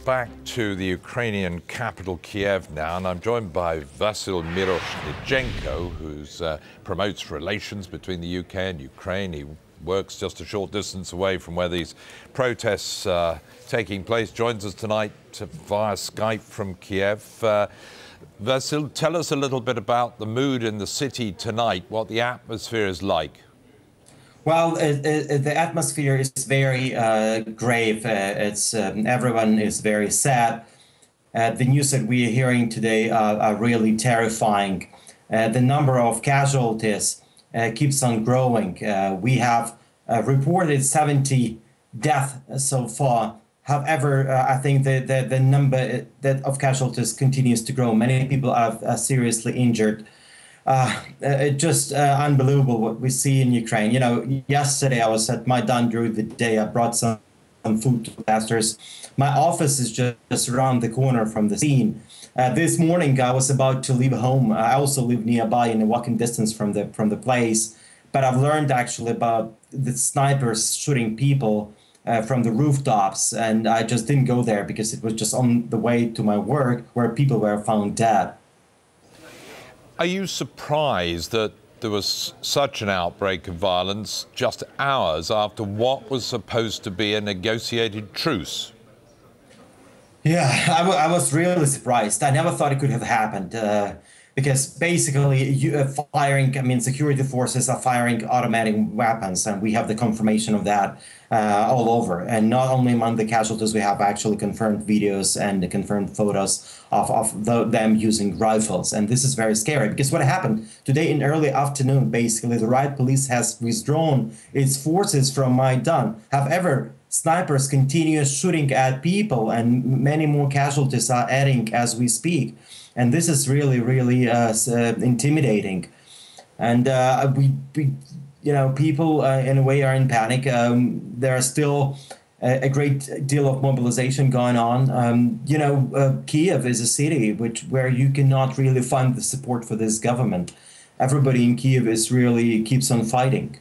back to the Ukrainian capital, Kiev, now, and I'm joined by Vasyl Miroshnichenko, who promotes relations between the UK and Ukraine. He works just a short distance away from where these protests are taking place. Joins us tonight via Skype from Kiev. Vasyl, tell us a little bit about the mood in the city tonight, what the atmosphere is like. Well, the atmosphere is very grave. Everyone is very sad. The news that we are hearing today are really terrifying. The number of casualties keeps on growing. We have reported 70 deaths so far. However, I think the number of casualties continues to grow. Many people are seriously injured. It's just unbelievable what we see in Ukraine. You know, yesterday I was at Maidan during the day. I brought some food to pastors. My office is just around the corner from the scene. This morning I was about to leave home. I also live nearby in a walking distance from the place. But I've learned actually about the snipers shooting people from the rooftops, and I just didn't go there because it was just on the way to my work where people were found dead. Are you surprised that there was such an outbreak of violence just hours after what was supposed to be a negotiated truce? Yeah, I was really surprised. I never thought it could have happened because basically security forces are firing automatic weapons, and we have the confirmation of that all over. And not only among the casualties, we have actually confirmed videos and the confirmed photos of them using rifles. And this is very scary because what happened today in early afternoon, basically the riot police has withdrawn its forces from Maidan. However, snipers continue shooting at people, and many more casualties are adding as we speak. And this is really, really intimidating. And people in a way are in panic. There are still a great deal of mobilization going on. Kiev is a city where you cannot really find the support for this government. Everybody in Kiev keeps on fighting.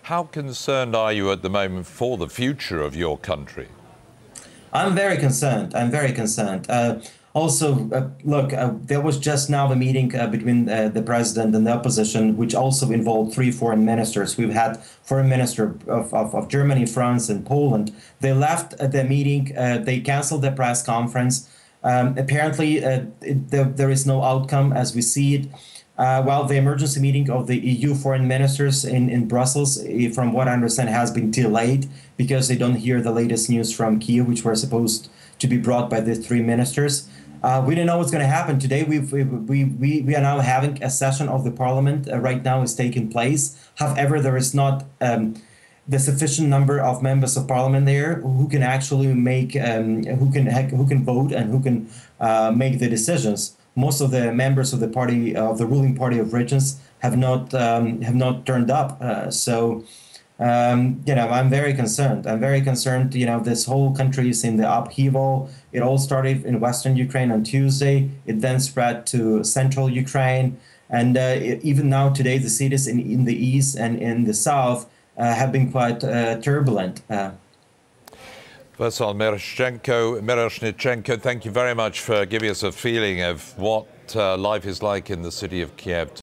How concerned are you at the moment for the future of your country? I'm very concerned. There was just now the meeting between the president and the opposition, which also involved 3 foreign ministers. We've had foreign minister of Germany, France, and Poland. They left the meeting. They canceled the press conference. Apparently, there is no outcome as we see it. While the emergency meeting of the EU foreign ministers in Brussels, from what I understand, has been delayed because they don't hear the latest news from Kiev, which were supposed to be brought by the 3 ministers. We don't know what's going to happen today. We are now having a session of the parliament right now is taking place. However, there is not the sufficient number of members of parliament there who can actually make who can vote and who can make the decisions. Most of the members of the party of the ruling party of regions have not turned up. I'm very concerned. This whole country is in the upheaval. It all started in Western Ukraine on Tuesday. It then spread to central Ukraine. And even now today, the cities in the east and in the south have been quite turbulent. Vasyl Miroshnichenko, thank you very much for giving us a feeling of what life is like in the city of Kiev.